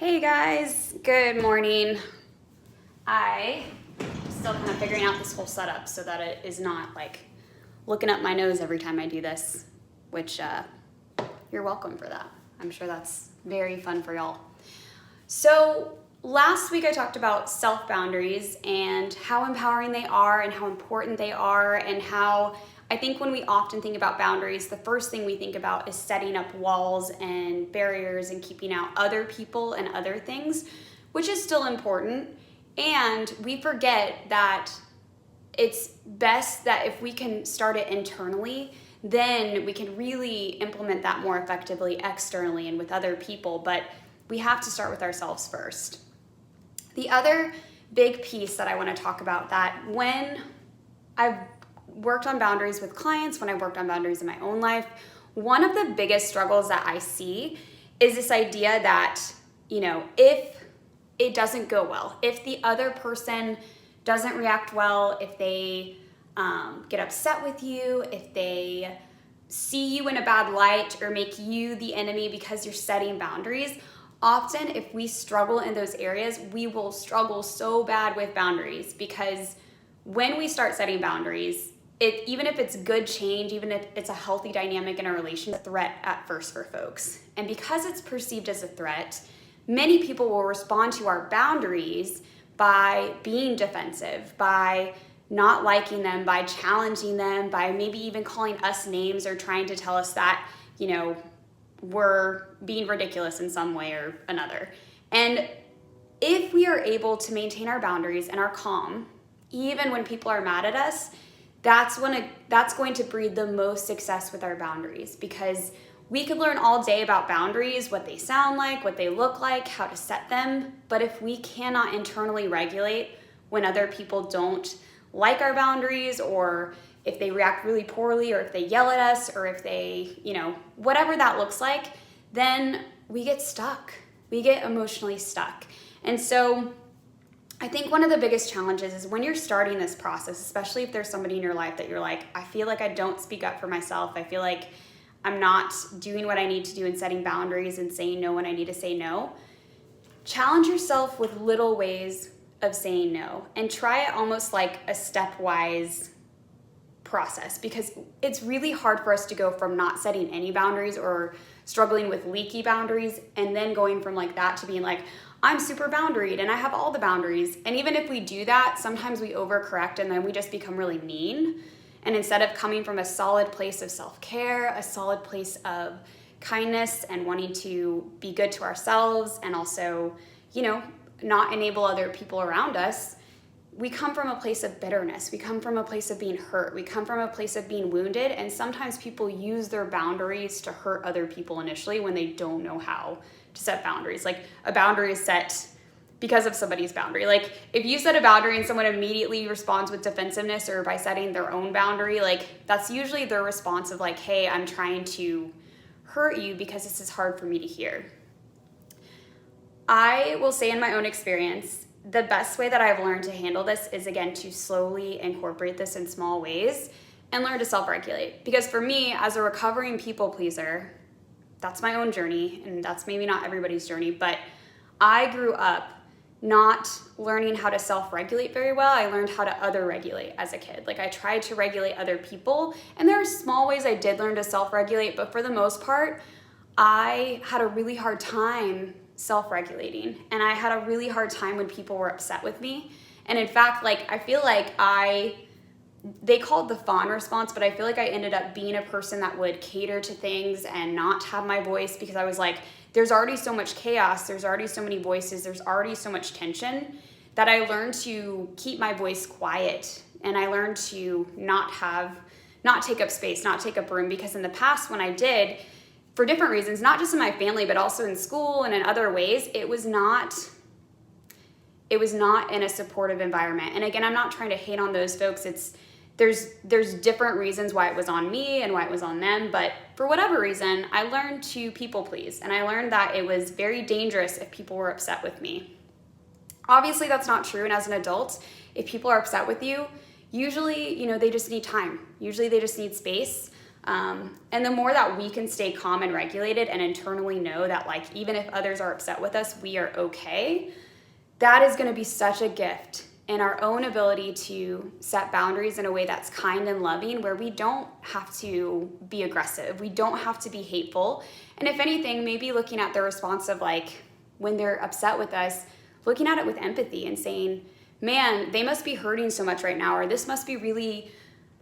Hey guys, good morning. I'm still kind of figuring out this whole setup so that it is not like looking up my nose every time I do this, which you're welcome for that. I'm sure that's very fun for y'all. So last week I talked about self-boundaries and how empowering they are and how important they are, and how I think when we often think about boundaries, the first thing we think about is setting up walls and barriers and keeping out other people and other things, which is still important. And we forget that it's best that if we can start it internally, then we can really implement that more effectively externally and with other people. But we have to start with ourselves first. The other big piece that I want to talk about, that when I've worked on boundaries with clients, when I worked on boundaries in my own life, one of the biggest struggles that I see is this idea that, if it doesn't go well, if the other person doesn't react well, if they get upset with you, if they see you in a bad light or make you the enemy because you're setting boundaries, often if we struggle in those areas, we will struggle so bad with boundaries, because when we start setting boundaries, even if it's good change, even if it's a healthy dynamic in a relationship, it's a threat at first for folks. And because it's perceived as a threat, many people will respond to our boundaries by being defensive, by not liking them, by challenging them, by maybe even calling us names or trying to tell us that, we're being ridiculous in some way or another. And if we are able to maintain our boundaries and our calm, even when people are mad at us, that's going to breed the most success with our boundaries, because we could learn all day about boundaries, what they sound like, what they look like, how to set them. But if we cannot internally regulate when other people don't like our boundaries, or if they react really poorly, or if they yell at us, or if they, whatever that looks like, then we get stuck. We get emotionally stuck. And so I think one of the biggest challenges is when you're starting this process, especially if there's somebody in your life that you're like, I feel like I don't speak up for myself. I feel like I'm not doing what I need to do in setting boundaries and saying no when I need to say no. Challenge yourself with little ways of saying no, and try it almost like a stepwise process, because it's really hard for us to go from not setting any boundaries or struggling with leaky boundaries and then going from like that to being like, I'm super boundaried and I have all the boundaries. And even if we do that, sometimes we overcorrect and then we just become really mean. And instead of coming from a solid place of self-care, a solid place of kindness and wanting to be good to ourselves and also, not enable other people around us, we come from a place of bitterness. We come from a place of being hurt. We come from a place of being wounded. And sometimes people use their boundaries to hurt other people initially when they don't know how to set boundaries. Like, a boundary is set because of somebody's boundary. Like, if you set a boundary and someone immediately responds with defensiveness or by setting their own boundary, like, that's usually their response of like, hey, I'm trying to hurt you because this is hard for me to hear. I will say in my own experience, the best way that I've learned to handle this is, again, to slowly incorporate this in small ways and learn to self-regulate. Because for me, as a recovering people pleaser, that's my own journey, and that's maybe not everybody's journey, but I grew up not learning how to self-regulate very well. I learned how to other-regulate as a kid. Like, I tried to regulate other people, and there are small ways I did learn to self-regulate, but for the most part, I had a really hard time self-regulating, and I had a really hard time when people were upset with me. And in fact, I feel like they call it the Fawn Response, but I feel like I ended up being a person that would cater to things and not have my voice, because I was like, there's already so much chaos, there's already so many voices, there's already so much tension, that I learned to keep my voice quiet, and I learned to not take up space, not take up room, because in the past when I did, for different reasons, not just in my family, but also in school and in other ways, it was not in a supportive environment. And again, I'm not trying to hate on those folks. There's different reasons why it was on me and why it was on them, but for whatever reason, I learned to people please, and I learned that it was very dangerous if people were upset with me. Obviously, that's not true, and as an adult, if people are upset with you, usually, they just need time. Usually they just need space. And the more that we can stay calm and regulated and internally know that like, even if others are upset with us, we are okay, that is gonna be such a gift in our own ability to set boundaries in a way that's kind and loving, where we don't have to be aggressive, we don't have to be hateful. And if anything, maybe looking at the response of like, when they're upset with us, looking at it with empathy and saying, man, they must be hurting so much right now, or this must be really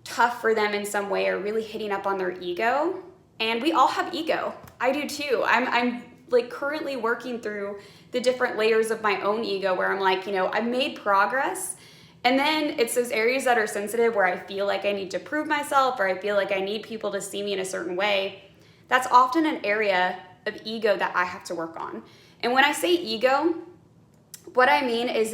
tough for them in some way, or really hitting up on their ego. And we all have ego. I do too. I'm like currently working through the different layers of my own ego where I'm like, I've made progress. And then it's those areas that are sensitive where I feel like I need to prove myself, or I feel like I need people to see me in a certain way. That's often an area of ego that I have to work on. And when I say ego, what I mean is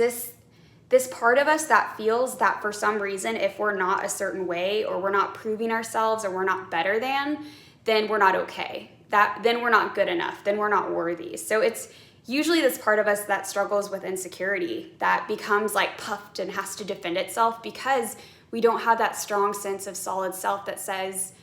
this part of us that feels that for some reason, if we're not a certain way, or we're not proving ourselves, or we're not better than, then we're not okay. Then we're not good enough. Then we're not worthy. So it's usually this part of us that struggles with insecurity, that becomes like puffed and has to defend itself because we don't have that strong sense of solid self that says,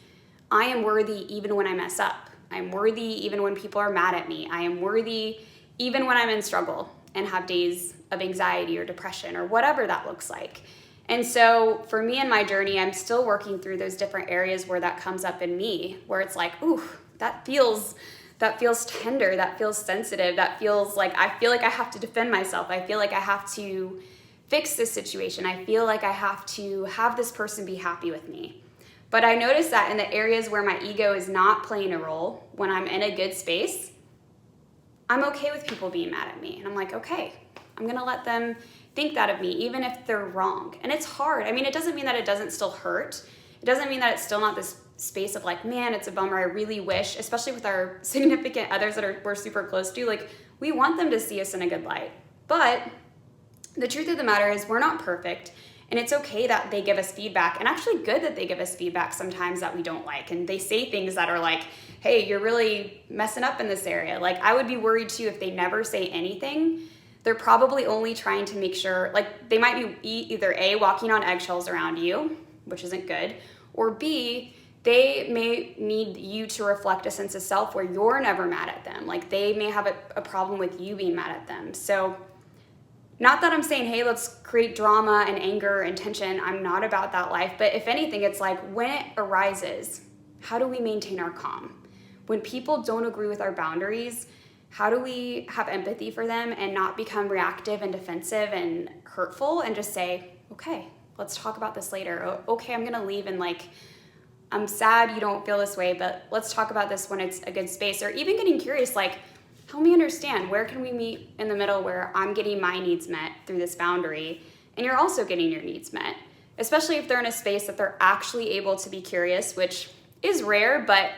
I am worthy even when I mess up. I'm worthy even when people are mad at me. I am worthy even when I'm in struggle and have days of anxiety or depression or whatever that looks like. And so for me in my journey, I'm still working through those different areas where that comes up in me, where it's like, ooh, that feels tender, that feels sensitive, that feels like I feel like I have to defend myself. I feel like I have to fix this situation. I feel like I have to have this person be happy with me. But I notice that in the areas where my ego is not playing a role, when I'm in a good space, I'm okay with people being mad at me. And I'm like, okay, I'm gonna let them think that of me, even if they're wrong. And it's hard. I mean, it doesn't mean that it doesn't still hurt. It doesn't mean that it's still not this space of like, man, it's a bummer. I really wish, especially with our significant others that we're super close to, like we want them to see us in a good light. But the truth of the matter is we're not perfect. And it's okay that they give us feedback, and actually good that they give us feedback sometimes that we don't like. And they say things that are like, hey, you're really messing up in this area. Like I would be worried too if they never say anything. They're probably only trying to make sure, like they might be either A, walking on eggshells around you, which isn't good, or B, they may need you to reflect a sense of self where you're never mad at them. Like they may have a problem with you being mad at them. So not that I'm saying, hey, let's create drama and anger and tension. I'm not about that life. But if anything, it's like when it arises, how do we maintain our calm? When people don't agree with our boundaries, how do we have empathy for them and not become reactive and defensive and hurtful and just say, okay, let's talk about this later. Okay, I'm gonna leave and like, I'm sad you don't feel this way, but let's talk about this when it's a good space. Or even getting curious, like, help me understand, where can we meet in the middle where I'm getting my needs met through this boundary and you're also getting your needs met, especially if they're in a space that they're actually able to be curious, which is rare. But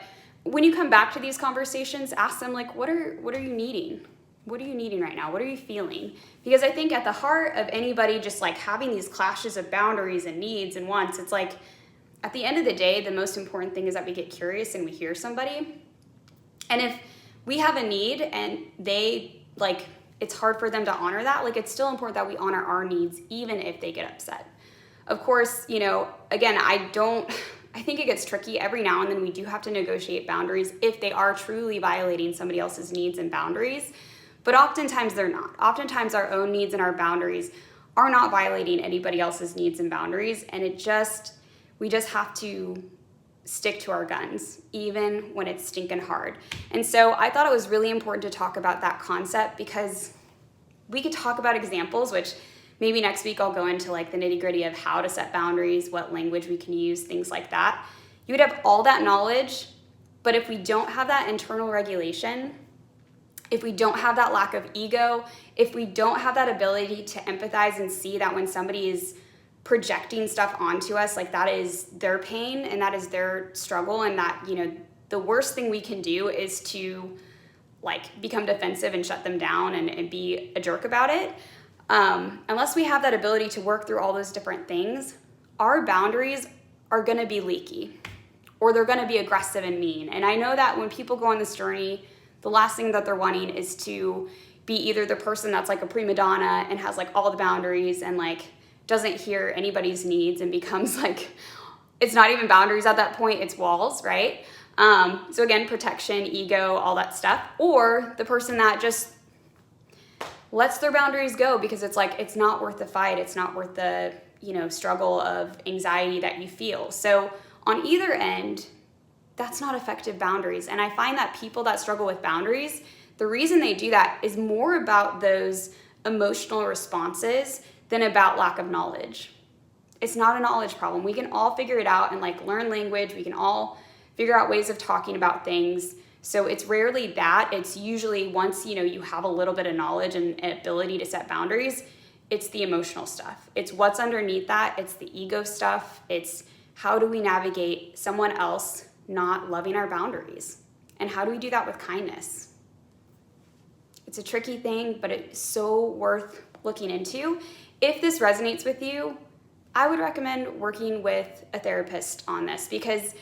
when you come back to these conversations, ask them like, what are you needing? What are you needing right now? What are you feeling? Because I think at the heart of anybody just like having these clashes of boundaries and needs and wants, it's like at the end of the day, the most important thing is that we get curious and we hear somebody. And if we have a need and they like, it's hard for them to honor that, like it's still important that we honor our needs even if they get upset. Of course, again, I think it gets tricky every now and then. We do have to negotiate boundaries if they are truly violating somebody else's needs and boundaries, but oftentimes they're not. Oftentimes our own needs and our boundaries are not violating anybody else's needs and boundaries, and we just have to stick to our guns, even when it's stinking hard. And so I thought it was really important to talk about that concept because we could talk about examples, which maybe next week I'll go into like the nitty gritty of how to set boundaries, what language we can use, things like that. You would have all that knowledge, but if we don't have that internal regulation, if we don't have that lack of ego, if we don't have that ability to empathize and see that when somebody is projecting stuff onto us, like that is their pain and that is their struggle, and that, the worst thing we can do is to like become defensive and shut them down and be a jerk about it. Unless we have that ability to work through all those different things, our boundaries are gonna be leaky or they're gonna be aggressive and mean. And I know that when people go on this journey, the last thing that they're wanting is to be either the person that's like a prima donna and has like all the boundaries and like doesn't hear anybody's needs and becomes like it's not even boundaries at that point, it's walls, right? So again, protection, ego, all that stuff. Or the person that just lets their boundaries go because it's like, it's not worth the fight. It's not worth the, struggle of anxiety that you feel. So on either end, that's not effective boundaries. And I find that people that struggle with boundaries, the reason they do that is more about those emotional responses than about lack of knowledge. It's not a knowledge problem. We can all figure it out and learn language. We can all figure out ways of talking about things. So it's rarely that. It's usually once, you have a little bit of knowledge and ability to set boundaries, it's the emotional stuff. It's what's underneath that. It's the ego stuff. It's how do we navigate someone else not loving our boundaries? And how do we do that with kindness? It's a tricky thing, but it's so worth looking into. If this resonates with you, I would recommend working with a therapist on this because,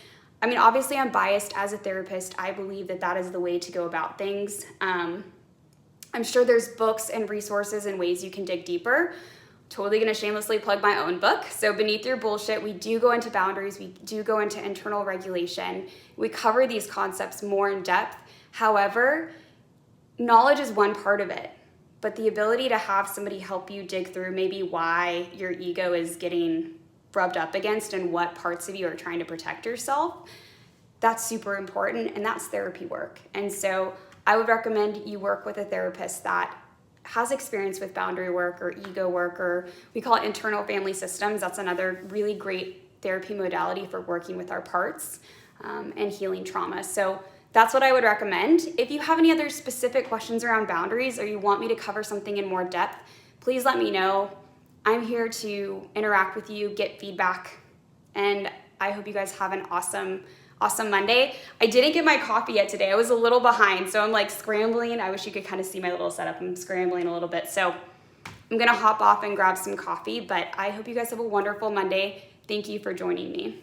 obviously I'm biased as a therapist. I believe that that is the way to go about things. I'm sure there's books and resources and ways you can dig deeper. Totally gonna shamelessly plug my own book. So Beneath Your Bullshit, we do go into boundaries. We do go into internal regulation. We cover these concepts more in depth. However, knowledge is one part of it, but the ability to have somebody help you dig through maybe why your ego is getting rubbed up against and what parts of you are trying to protect yourself, that's super important, and that's therapy work. And so I would recommend you work with a therapist that has experience with boundary work or ego work, or we call it internal family systems. That's another really great therapy modality for working with our parts and healing trauma. So that's what I would recommend. If you have any other specific questions around boundaries or you want me to cover something in more depth, please let me know. I'm here to interact with you, get feedback, and I hope you guys have an awesome Monday. I didn't get my coffee yet today. I was a little behind, so I'm scrambling. I wish you could kind of see my little setup. I'm scrambling a little bit, so I'm gonna hop off and grab some coffee, but I hope you guys have a wonderful Monday. Thank you for joining me.